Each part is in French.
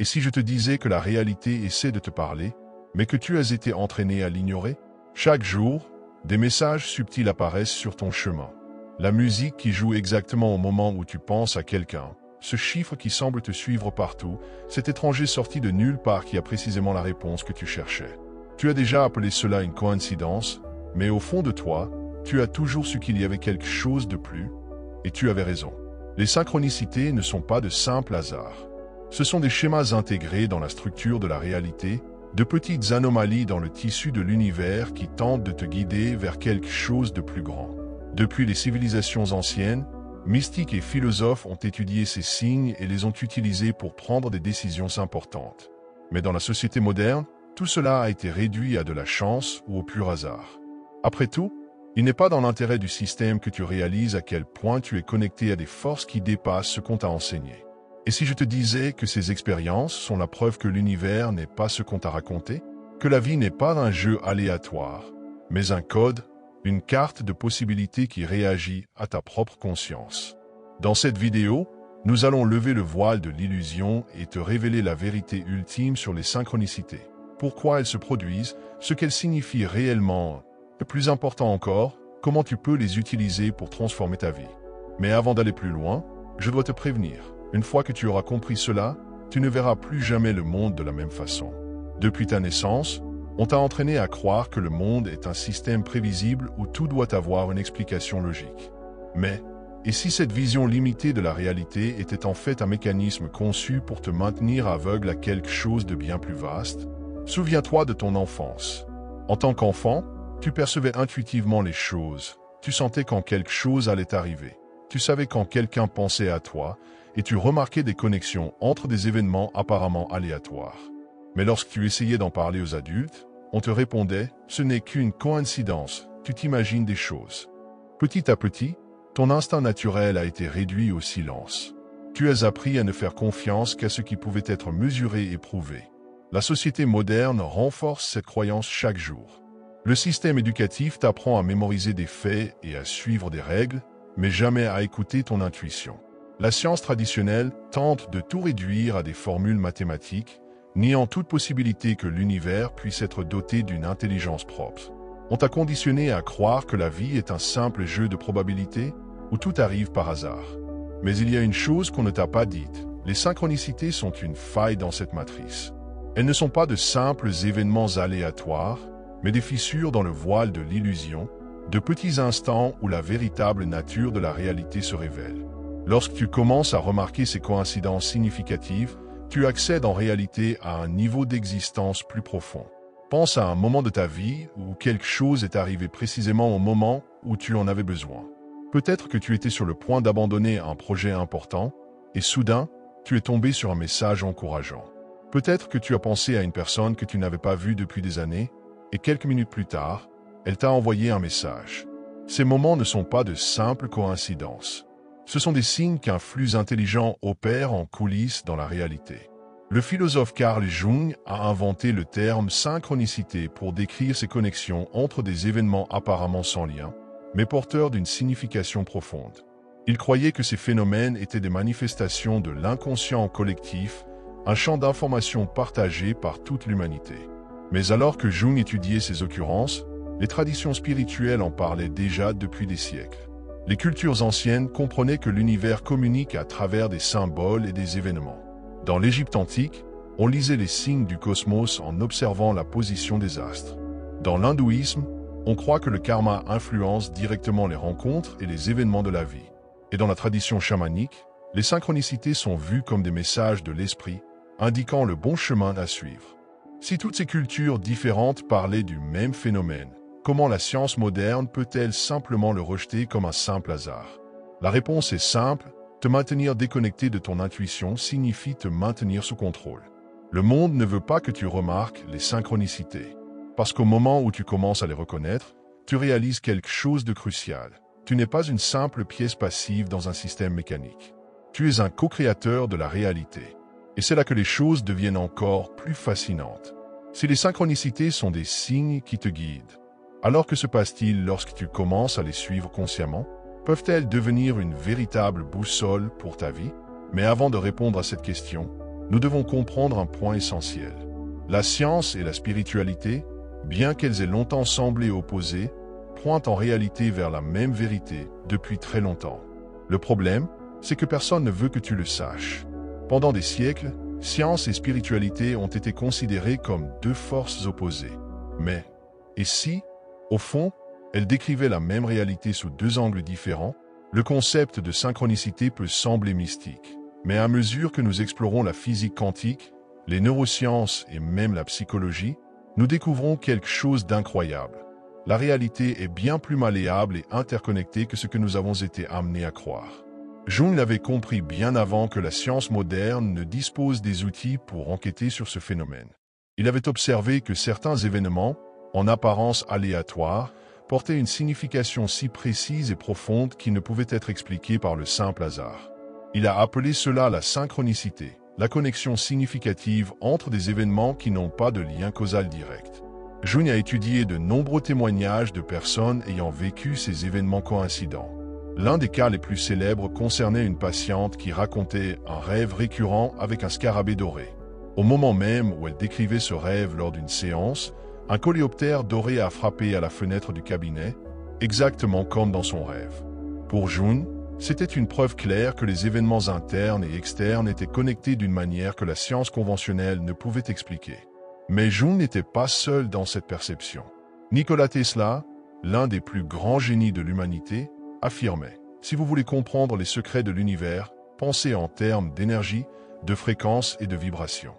Et si je te disais que la réalité essaie de te parler, mais que tu as été entraîné à l'ignorer? Chaque jour, des messages subtils apparaissent sur ton chemin. La musique qui joue exactement au moment où tu penses à quelqu'un, ce chiffre qui semble te suivre partout, cet étranger sorti de nulle part qui a précisément la réponse que tu cherchais. Tu as déjà appelé cela une coïncidence, mais au fond de toi, tu as toujours su qu'il y avait quelque chose de plus, et tu avais raison. Les synchronicités ne sont pas de simples hasards. Ce sont des schémas intégrés dans la structure de la réalité, de petites anomalies dans le tissu de l'univers qui tentent de te guider vers quelque chose de plus grand. Depuis les civilisations anciennes, mystiques et philosophes ont étudié ces signes et les ont utilisés pour prendre des décisions importantes. Mais dans la société moderne, tout cela a été réduit à de la chance ou au pur hasard. Après tout, il n'est pas dans l'intérêt du système que tu réalises à quel point tu es connecté à des forces qui dépassent ce qu'on t'a enseigné. Et si je te disais que ces expériences sont la preuve que l'univers n'est pas ce qu'on t'a raconté, que la vie n'est pas un jeu aléatoire, mais un code, une carte de possibilités qui réagit à ta propre conscience. Dans cette vidéo, nous allons lever le voile de l'illusion et te révéler la vérité ultime sur les synchronicités. Pourquoi elles se produisent, ce qu'elles signifient réellement, et plus important encore, comment tu peux les utiliser pour transformer ta vie. Mais avant d'aller plus loin, je dois te prévenir. Une fois que tu auras compris cela, tu ne verras plus jamais le monde de la même façon. Depuis ta naissance, on t'a entraîné à croire que le monde est un système prévisible où tout doit avoir une explication logique. Mais, et si cette vision limitée de la réalité était en fait un mécanisme conçu pour te maintenir aveugle à quelque chose de bien plus vaste? Souviens-toi de ton enfance. En tant qu'enfant, tu percevais intuitivement les choses. Tu sentais quand quelque chose allait arriver. Tu savais quand quelqu'un pensait à toi, et tu remarquais des connexions entre des événements apparemment aléatoires. Mais lorsque tu essayais d'en parler aux adultes, on te répondait « ce n'est qu'une coïncidence, tu t'imagines des choses ». Petit à petit, ton instinct naturel a été réduit au silence. Tu as appris à ne faire confiance qu'à ce qui pouvait être mesuré et prouvé. La société moderne renforce cette croyance chaque jour. Le système éducatif t'apprend à mémoriser des faits et à suivre des règles, mais jamais à écouter ton intuition. La science traditionnelle tente de tout réduire à des formules mathématiques, niant toute possibilité que l'univers puisse être doté d'une intelligence propre. On t'a conditionné à croire que la vie est un simple jeu de probabilités, où tout arrive par hasard. Mais il y a une chose qu'on ne t'a pas dite, les synchronicités sont une faille dans cette matrice. Elles ne sont pas de simples événements aléatoires, mais des fissures dans le voile de l'illusion, de petits instants où la véritable nature de la réalité se révèle. Lorsque tu commences à remarquer ces coïncidences significatives, tu accèdes en réalité à un niveau d'existence plus profond. Pense à un moment de ta vie où quelque chose est arrivé précisément au moment où tu en avais besoin. Peut-être que tu étais sur le point d'abandonner un projet important, et soudain, tu es tombé sur un message encourageant. Peut-être que tu as pensé à une personne que tu n'avais pas vue depuis des années, et quelques minutes plus tard, elle t'a envoyé un message. Ces moments ne sont pas de simples coïncidences. Ce sont des signes qu'un flux intelligent opère en coulisses dans la réalité. Le philosophe Carl Jung a inventé le terme synchronicité pour décrire ces connexions entre des événements apparemment sans lien, mais porteurs d'une signification profonde. Il croyait que ces phénomènes étaient des manifestations de l'inconscient collectif, un champ d'information partagé par toute l'humanité. Mais alors que Jung étudiait ces occurrences, les traditions spirituelles en parlaient déjà depuis des siècles. Les cultures anciennes comprenaient que l'univers communique à travers des symboles et des événements. Dans l'Égypte antique, on lisait les signes du cosmos en observant la position des astres. Dans l'hindouisme, on croit que le karma influence directement les rencontres et les événements de la vie. Et dans la tradition chamanique, les synchronicités sont vues comme des messages de l'esprit, indiquant le bon chemin à suivre. Si toutes ces cultures différentes parlaient du même phénomène, comment la science moderne peut-elle simplement le rejeter comme un simple hasard? La réponse est simple, te maintenir déconnecté de ton intuition signifie te maintenir sous contrôle. Le monde ne veut pas que tu remarques les synchronicités, parce qu'au moment où tu commences à les reconnaître, tu réalises quelque chose de crucial. Tu n'es pas une simple pièce passive dans un système mécanique. Tu es un co-créateur de la réalité. Et c'est là que les choses deviennent encore plus fascinantes. Si les synchronicités sont des signes qui te guident, alors que se passe-t-il lorsque tu commences à les suivre consciemment? Peuvent-elles devenir une véritable boussole pour ta vie? Mais avant de répondre à cette question, nous devons comprendre un point essentiel. La science et la spiritualité, bien qu'elles aient longtemps semblé opposées, pointent en réalité vers la même vérité depuis très longtemps. Le problème, c'est que personne ne veut que tu le saches. Pendant des siècles, science et spiritualité ont été considérées comme deux forces opposées. Mais, et si, au fond, elles décrivaient la même réalité sous deux angles différents, le concept de synchronicité peut sembler mystique. Mais à mesure que nous explorons la physique quantique, les neurosciences et même la psychologie, nous découvrons quelque chose d'incroyable. La réalité est bien plus malléable et interconnectée que ce que nous avons été amenés à croire. Jung l'avait compris bien avant que la science moderne ne dispose des outils pour enquêter sur ce phénomène. Il avait observé que certains événements, en apparence aléatoires, portaient une signification si précise et profonde qu'ils ne pouvaient être expliqués par le simple hasard. Il a appelé cela la synchronicité, la connexion significative entre des événements qui n'ont pas de lien causal direct. Jung a étudié de nombreux témoignages de personnes ayant vécu ces événements coïncidents. L'un des cas les plus célèbres concernait une patiente qui racontait un rêve récurrent avec un scarabée doré. Au moment même où elle décrivait ce rêve lors d'une séance, un coléoptère doré a frappé à la fenêtre du cabinet, exactement comme dans son rêve. Pour Jung, c'était une preuve claire que les événements internes et externes étaient connectés d'une manière que la science conventionnelle ne pouvait expliquer. Mais Jung n'était pas seul dans cette perception. Nikola Tesla, l'un des plus grands génies de l'humanité, affirmait « Si vous voulez comprendre les secrets de l'univers, pensez en termes d'énergie, de fréquence et de vibration. »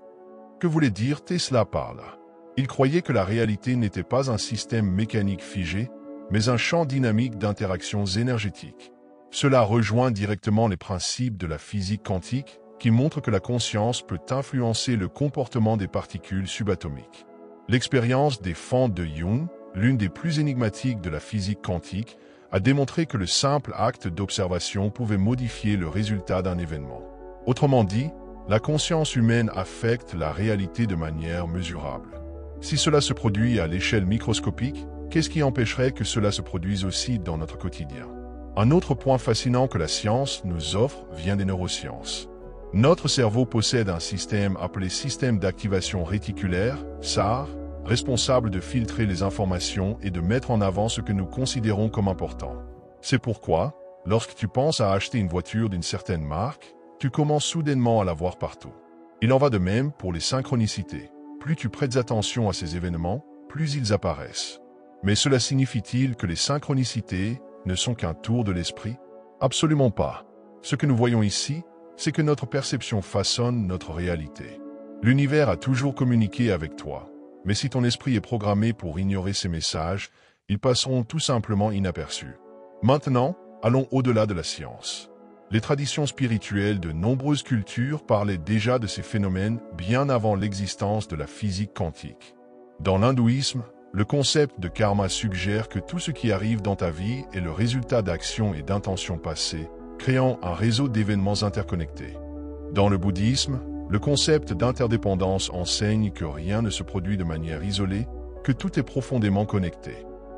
Que voulait dire Tesla par là? Il croyait que la réalité n'était pas un système mécanique figé, mais un champ dynamique d'interactions énergétiques. Cela rejoint directement les principes de la physique quantique, qui montrent que la conscience peut influencer le comportement des particules subatomiques. L'expérience des fentes de Jung, l'une des plus énigmatiques de la physique quantique, a démontré que le simple acte d'observation pouvait modifier le résultat d'un événement. Autrement dit, la conscience humaine affecte la réalité de manière mesurable. Si cela se produit à l'échelle microscopique, qu'est-ce qui empêcherait que cela se produise aussi dans notre quotidien? Un autre point fascinant que la science nous offre vient des neurosciences. Notre cerveau possède un système appelé système d'activation réticulaire, SAR, responsable de filtrer les informations et de mettre en avant ce que nous considérons comme important. C'est pourquoi, lorsque tu penses à acheter une voiture d'une certaine marque, tu commences soudainement à la voir partout. Il en va de même pour les synchronicités. Plus tu prêtes attention à ces événements, plus ils apparaissent. Mais cela signifie-t-il que les synchronicités ne sont qu'un tour de l'esprit? Absolument pas. Ce que nous voyons ici, c'est que notre perception façonne notre réalité. L'univers a toujours communiqué avec toi, mais si ton esprit est programmé pour ignorer ces messages, ils passeront tout simplement inaperçus. Maintenant, allons au-delà de la science. Les traditions spirituelles de nombreuses cultures parlaient déjà de ces phénomènes bien avant l'existence de la physique quantique. Dans l'hindouisme, le concept de karma suggère que tout ce qui arrive dans ta vie est le résultat d'actions et d'intentions passées, créant un réseau d'événements interconnectés. Dans le bouddhisme, le concept d'interdépendance enseigne que rien ne se produit de manière isolée, que tout est profondément connecté.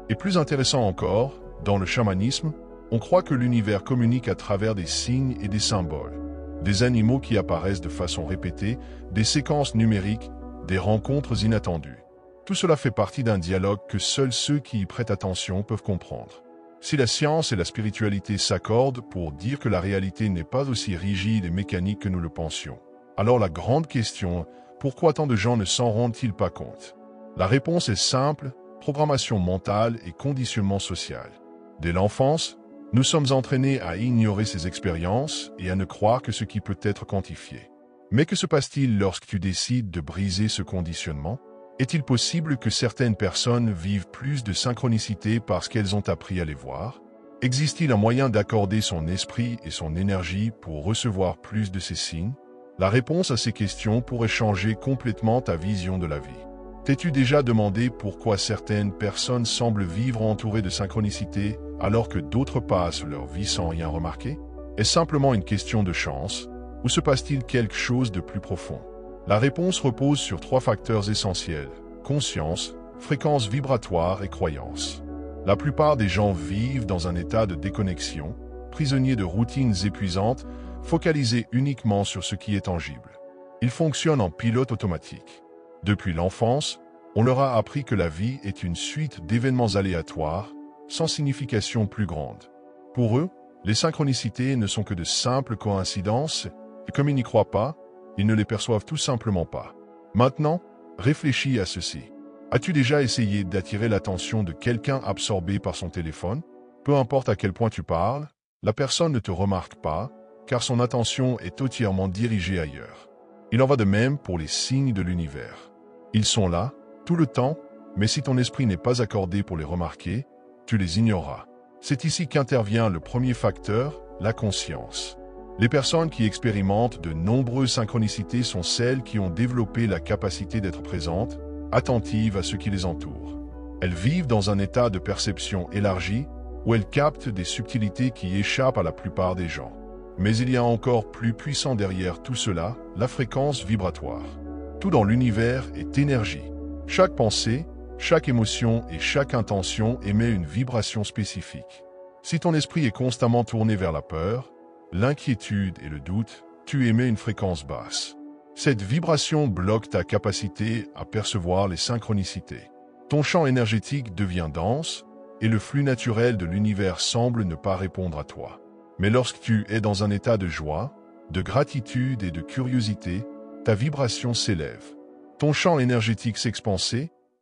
Et plus intéressant encore, dans le chamanisme, on croit que l'univers communique à travers des signes et des symboles. Des animaux qui apparaissent de façon répétée, des séquences numériques, des rencontres inattendues. Tout cela fait partie d'un dialogue que seuls ceux qui y prêtent attention peuvent comprendre. Si la science et la spiritualité s'accordent pour dire que la réalité n'est pas aussi rigide et mécanique que nous le pensions, alors la grande question, pourquoi tant de gens ne s'en rendent-ils pas compte? La réponse est simple, programmation mentale et conditionnement social. Dès l'enfance, nous sommes entraînés à ignorer ces expériences et à ne croire que ce qui peut être quantifié. Mais que se passe-t-il lorsque tu décides de briser ce conditionnement? Est-il possible que certaines personnes vivent plus de synchronicité parce qu'elles ont appris à les voir? Existe-t-il un moyen d'accorder son esprit et son énergie pour recevoir plus de ces signes? La réponse à ces questions pourrait changer complètement ta vision de la vie. T'es-tu déjà demandé pourquoi certaines personnes semblent vivre entourées de synchronicité alors que d'autres passent leur vie sans rien remarquer? Est-ce simplement une question de chance, ou se passe-t-il quelque chose de plus profond? La réponse repose sur 3 facteurs essentiels: conscience, fréquence vibratoire et croyance. La plupart des gens vivent dans un état de déconnexion, prisonniers de routines épuisantes, focalisés uniquement sur ce qui est tangible. Ils fonctionnent en pilote automatique. Depuis l'enfance, on leur a appris que la vie est une suite d'événements aléatoires, sans signification plus grande. Pour eux, les synchronicités ne sont que de simples coïncidences, et comme ils n'y croient pas, ils ne les perçoivent tout simplement pas. Maintenant, réfléchis à ceci. As-tu déjà essayé d'attirer l'attention de quelqu'un absorbé par son téléphone? Peu importe à quel point tu parles, la personne ne te remarque pas, car son attention est entièrement dirigée ailleurs. Il en va de même pour les signes de l'univers. Ils sont là, tout le temps, mais si ton esprit n'est pas accordé pour les remarquer, tu les ignoreras. C'est ici qu'intervient le premier facteur, la conscience. Les personnes qui expérimentent de nombreuses synchronicités sont celles qui ont développé la capacité d'être présentes, attentives à ce qui les entoure. Elles vivent dans un état de perception élargi où elles captent des subtilités qui échappent à la plupart des gens. Mais il y a encore plus puissant derrière tout cela, la fréquence vibratoire. Tout dans l'univers est énergie. Chaque pensée, chaque émotion et chaque intention émet une vibration spécifique. Si ton esprit est constamment tourné vers la peur, l'inquiétude et le doute, tu émets une fréquence basse. Cette vibration bloque ta capacité à percevoir les synchronicités. Ton champ énergétique devient dense et le flux naturel de l'univers semble ne pas répondre à toi. Mais lorsque tu es dans un état de joie, de gratitude et de curiosité, ta vibration s'élève. Ton champ énergétique s'expanse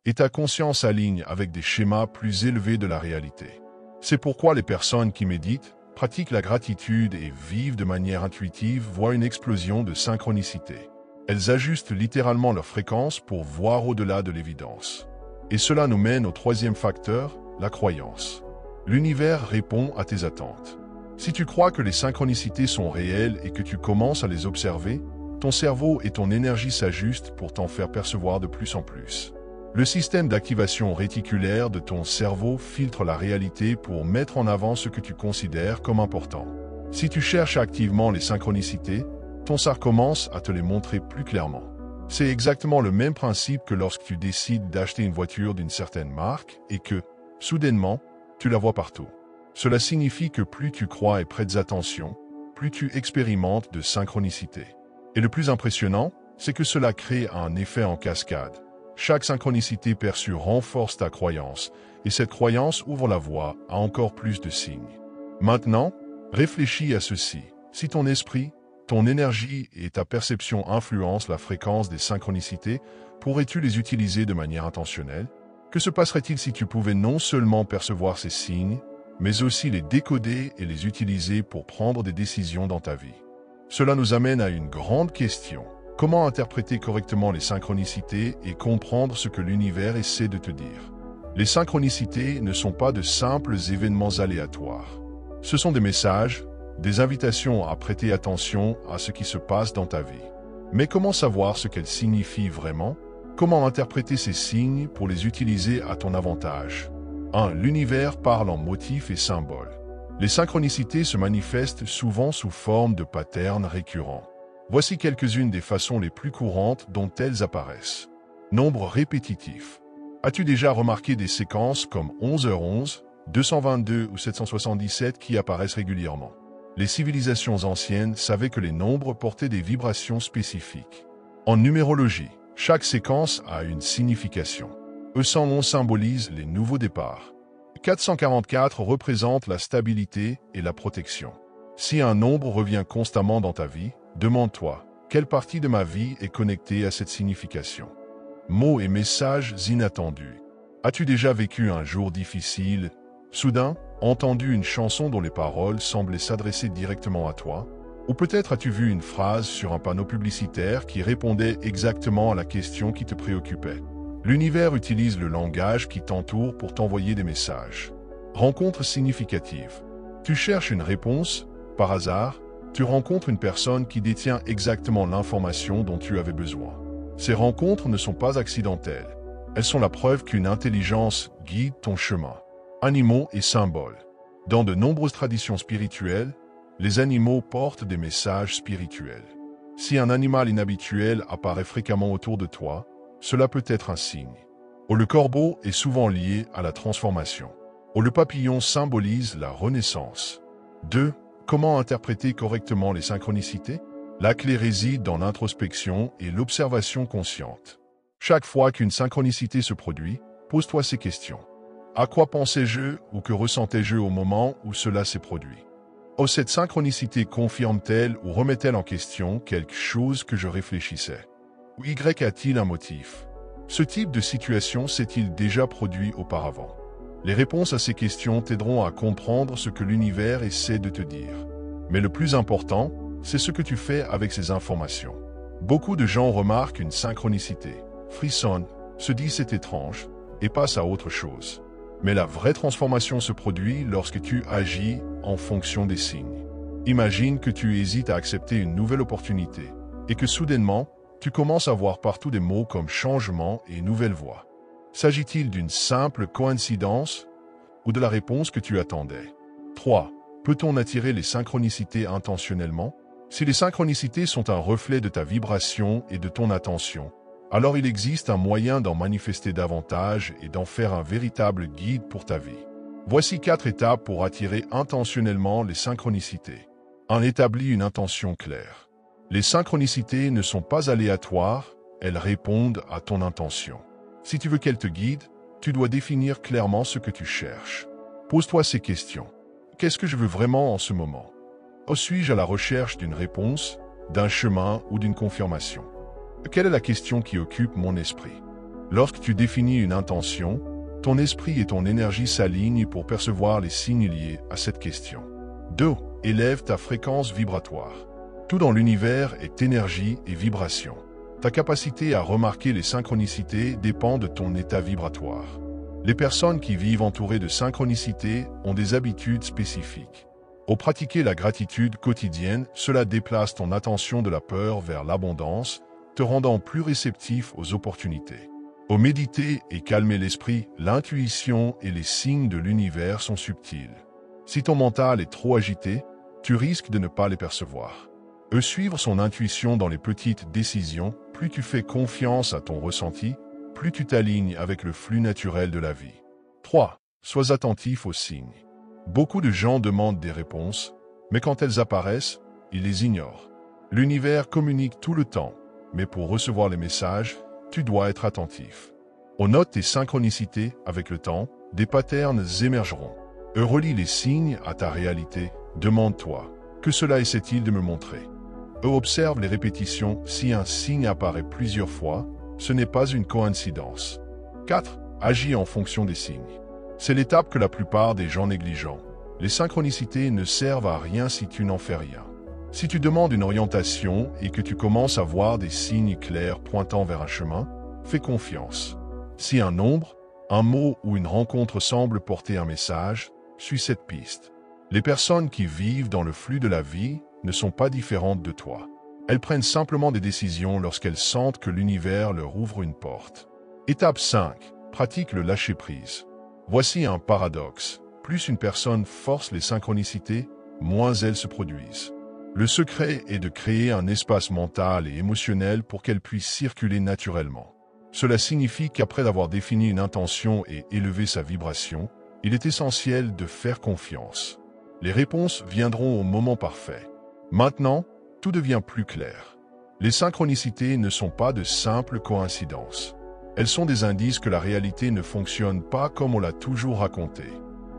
et ta conscience aligne avec des schémas plus élevés de la réalité. C'est pourquoi les personnes qui méditent, pratiquent la gratitude et vivent de manière intuitive voient une explosion de synchronicité. Elles ajustent littéralement leur fréquence pour voir au-delà de l'évidence. Et cela nous mène au troisième facteur, la croyance. L'univers répond à tes attentes. Si tu crois que les synchronicités sont réelles et que tu commences à les observer, ton cerveau et ton énergie s'ajustent pour t'en faire percevoir de plus en plus. Le système d'activation réticulaire de ton cerveau filtre la réalité pour mettre en avant ce que tu considères comme important. Si tu cherches activement les synchronicités, ton cerveau commence à te les montrer plus clairement. C'est exactement le même principe que lorsque tu décides d'acheter une voiture d'une certaine marque et que, soudainement, tu la vois partout. Cela signifie que plus tu crois et prêtes attention, plus tu expérimentes de synchronicité. Et le plus impressionnant, c'est que cela crée un effet en cascade. Chaque synchronicité perçue renforce ta croyance, et cette croyance ouvre la voie à encore plus de signes. Maintenant, réfléchis à ceci. Si ton esprit, ton énergie et ta perception influencent la fréquence des synchronicités, pourrais-tu les utiliser de manière intentionnelle? Que se passerait-il si tu pouvais non seulement percevoir ces signes, mais aussi les décoder et les utiliser pour prendre des décisions dans ta vie? Cela nous amène à une grande question. Comment interpréter correctement les synchronicités et comprendre ce que l'univers essaie de te dire? Les synchronicités ne sont pas de simples événements aléatoires. Ce sont des messages, des invitations à prêter attention à ce qui se passe dans ta vie. Mais comment savoir ce qu'elles signifient vraiment? Comment interpréter ces signes pour les utiliser à ton avantage? 1. L'univers parle en motifs et symboles. Les synchronicités se manifestent souvent sous forme de patterns récurrents. Voici quelques-unes des façons les plus courantes dont elles apparaissent. Nombre répétitif. As-tu déjà remarqué des séquences comme 11h11, 222 ou 777 qui apparaissent régulièrement? Les civilisations anciennes savaient que les nombres portaient des vibrations spécifiques. En numérologie, chaque séquence a une signification. E111 symbolise les nouveaux départs. 444 représente la stabilité et la protection. Si un nombre revient constamment dans ta vie, demande-toi, quelle partie de ma vie est connectée à cette signification? Mots et messages inattendus. As-tu déjà vécu un jour difficile, soudain, entendu une chanson dont les paroles semblaient s'adresser directement à toi? Ou peut-être as-tu vu une phrase sur un panneau publicitaire qui répondait exactement à la question qui te préoccupait? L'univers utilise le langage qui t'entoure pour t'envoyer des messages. Rencontre significative. Tu cherches une réponse, par hasard, tu rencontres une personne qui détient exactement l'information dont tu avais besoin. Ces rencontres ne sont pas accidentelles. Elles sont la preuve qu'une intelligence guide ton chemin. Animaux et symboles. Dans de nombreuses traditions spirituelles, les animaux portent des messages spirituels. Si un animal inhabituel apparaît fréquemment autour de toi, cela peut être un signe. Le corbeau est souvent lié à la transformation. Le papillon symbolise la renaissance. 2. Comment interpréter correctement les synchronicités? La clé réside dans l'introspection et l'observation consciente. Chaque fois qu'une synchronicité se produit, pose-toi ces questions. À quoi pensais-je ou que ressentais-je au moment où cela s'est produit? Oh, cette synchronicité confirme-t-elle ou remet-elle en question quelque chose que je réfléchissais? Ou Y a-t-il un motif? Ce type de situation s'est-il déjà produit auparavant? Les réponses à ces questions t'aideront à comprendre ce que l'univers essaie de te dire. Mais le plus important, c'est ce que tu fais avec ces informations. Beaucoup de gens remarquent une synchronicité, frissonnent, se disent c'est étrange, et passent à autre chose. Mais la vraie transformation se produit lorsque tu agis en fonction des signes. Imagine que tu hésites à accepter une nouvelle opportunité, et que soudainement, tu commences à voir partout des mots comme changement et nouvelle voie. S'agit-il d'une simple coïncidence ou de la réponse que tu attendais? 3. Peut-on attirer les synchronicités intentionnellement? Si les synchronicités sont un reflet de ta vibration et de ton attention, alors il existe un moyen d'en manifester davantage et d'en faire un véritable guide pour ta vie. Voici 4 étapes pour attirer intentionnellement les synchronicités. 1. Établis une intention claire. Les synchronicités ne sont pas aléatoires, elles répondent à ton intention. Si tu veux qu'elles te guident, tu dois définir clairement ce que tu cherches. Pose-toi ces questions. Qu'est-ce que je veux vraiment en ce moment? Ou suis-je à la recherche d'une réponse, d'un chemin ou d'une confirmation? Quelle est la question qui occupe mon esprit? Lorsque tu définis une intention, ton esprit et ton énergie s'alignent pour percevoir les signes liés à cette question. 2. Élève ta fréquence vibratoire. Tout dans l'univers est énergie et vibration. Ta capacité à remarquer les synchronicités dépend de ton état vibratoire. Les personnes qui vivent entourées de synchronicités ont des habitudes spécifiques. Au pratiquer la gratitude quotidienne, cela déplace ton attention de la peur vers l'abondance, te rendant plus réceptif aux opportunités. Au méditer et calmer l'esprit, l'intuition et les signes de l'univers sont subtils. Si ton mental est trop agité, tu risques de ne pas les percevoir. Suivre son intuition dans les petites décisions, plus tu fais confiance à ton ressenti, plus tu t'alignes avec le flux naturel de la vie. 3. Sois attentif aux signes. Beaucoup de gens demandent des réponses, mais quand elles apparaissent, ils les ignorent. L'univers communique tout le temps, mais pour recevoir les messages, tu dois être attentif. On note tes synchronicités avec le temps, des patterns émergeront. Relie les signes à ta réalité, demande-toi, que cela essaie-t-il de me montrer? Observe les répétitions, si un signe apparaît plusieurs fois, ce n'est pas une coïncidence. 4. Agis en fonction des signes. C'est l'étape que la plupart des gens négligent. Les synchronicités ne servent à rien si tu n'en fais rien. Si tu demandes une orientation et que tu commences à voir des signes clairs pointant vers un chemin, fais confiance. Si un nombre, un mot ou une rencontre semble porter un message, suis cette piste. Les personnes qui vivent dans le flux de la vie ne sont pas différentes de toi. Elles prennent simplement des décisions lorsqu'elles sentent que l'univers leur ouvre une porte. Étape 5. Pratique le lâcher-prise. Voici un paradoxe. Plus une personne force les synchronicités, moins elles se produisent. Le secret est de créer un espace mental et émotionnel pour qu'elles puissent circuler naturellement. Cela signifie qu'après avoir défini une intention et élevé sa vibration, il est essentiel de faire confiance. Les réponses viendront au moment parfait. Maintenant, tout devient plus clair. Les synchronicités ne sont pas de simples coïncidences. Elles sont des indices que la réalité ne fonctionne pas comme on l'a toujours raconté.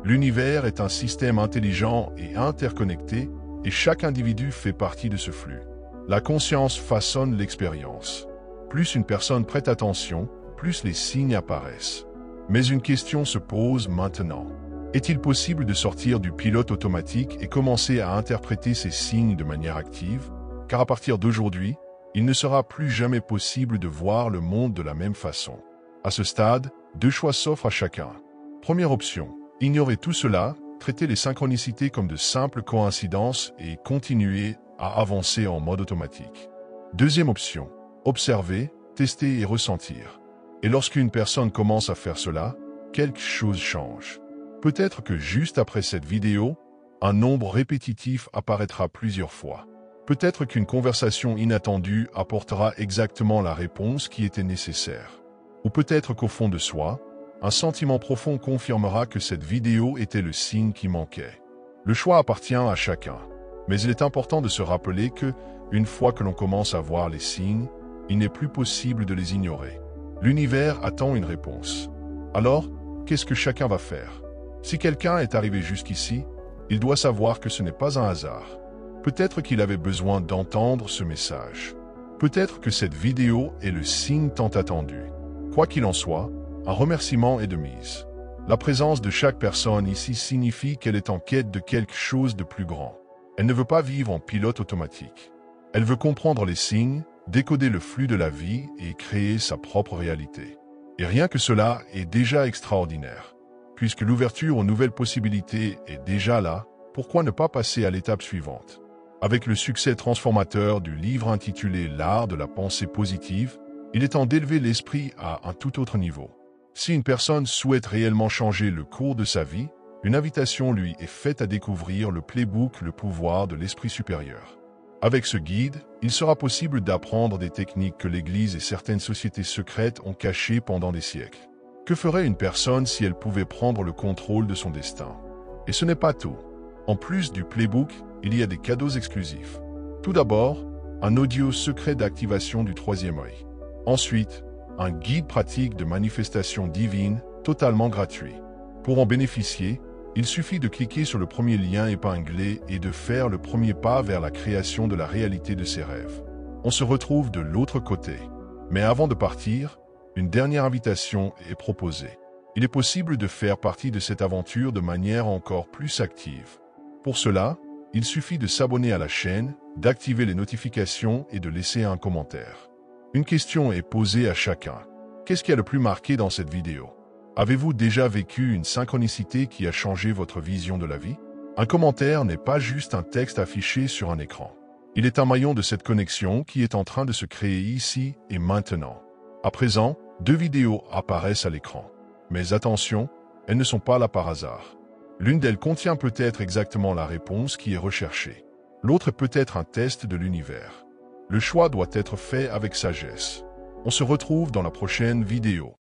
L'univers est un système intelligent et interconnecté, et chaque individu fait partie de ce flux. La conscience façonne l'expérience. Plus une personne prête attention, plus les signes apparaissent. Mais une question se pose maintenant. Est-il possible de sortir du pilote automatique et commencer à interpréter ces signes de manière active? Car à partir d'aujourd'hui, il ne sera plus jamais possible de voir le monde de la même façon. À ce stade, 2 choix s'offrent à chacun. Première option, ignorer tout cela, traiter les synchronicités comme de simples coïncidences et continuer à avancer en mode automatique. Deuxième option, observer, tester et ressentir. Et lorsqu'une personne commence à faire cela, quelque chose change. Peut-être que juste après cette vidéo, un nombre répétitif apparaîtra plusieurs fois. Peut-être qu'une conversation inattendue apportera exactement la réponse qui était nécessaire. Ou peut-être qu'au fond de soi, un sentiment profond confirmera que cette vidéo était le signe qui manquait. Le choix appartient à chacun. Mais il est important de se rappeler que, une fois que l'on commence à voir les signes, il n'est plus possible de les ignorer. L'univers attend une réponse. Alors, qu'est-ce que chacun va faire? Si quelqu'un est arrivé jusqu'ici, il doit savoir que ce n'est pas un hasard. Peut-être qu'il avait besoin d'entendre ce message. Peut-être que cette vidéo est le signe tant attendu. Quoi qu'il en soit, un remerciement est de mise. La présence de chaque personne ici signifie qu'elle est en quête de quelque chose de plus grand. Elle ne veut pas vivre en pilote automatique. Elle veut comprendre les signes, décoder le flux de la vie et créer sa propre réalité. Et rien que cela est déjà extraordinaire. Puisque l'ouverture aux nouvelles possibilités est déjà là, pourquoi ne pas passer à l'étape suivante? Avec le succès transformateur du livre intitulé L'art de la pensée positive, il est temps d'élever l'esprit à un tout autre niveau. Si une personne souhaite réellement changer le cours de sa vie, une invitation lui est faite à découvrir le playbook Le pouvoir de l'esprit supérieur. Avec ce guide, il sera possible d'apprendre des techniques que l'Église et certaines sociétés secrètes ont cachées pendant des siècles. Que ferait une personne si elle pouvait prendre le contrôle de son destin? Et ce n'est pas tout. En plus du playbook, il y a des cadeaux exclusifs. Tout d'abord, un audio secret d'activation du troisième œil. Ensuite, un guide pratique de manifestation divine, totalement gratuit. Pour en bénéficier, il suffit de cliquer sur le premier lien épinglé et de faire le premier pas vers la création de la réalité de ses rêves. On se retrouve de l'autre côté. Mais avant de partir, une dernière invitation est proposée. Il est possible de faire partie de cette aventure de manière encore plus active. Pour cela, il suffit de s'abonner à la chaîne, d'activer les notifications et de laisser un commentaire. Une question est posée à chacun. Qu'est-ce qui a le plus marqué dans cette vidéo? Avez-vous déjà vécu une synchronicité qui a changé votre vision de la vie? Un commentaire n'est pas juste un texte affiché sur un écran. Il est un maillon de cette connexion qui est en train de se créer ici et maintenant. À présent, 2 vidéos apparaissent à l'écran. Mais attention, elles ne sont pas là par hasard. L'une d'elles contient peut-être exactement la réponse qui est recherchée. L'autre peut être un test de l'univers. Le choix doit être fait avec sagesse. On se retrouve dans la prochaine vidéo.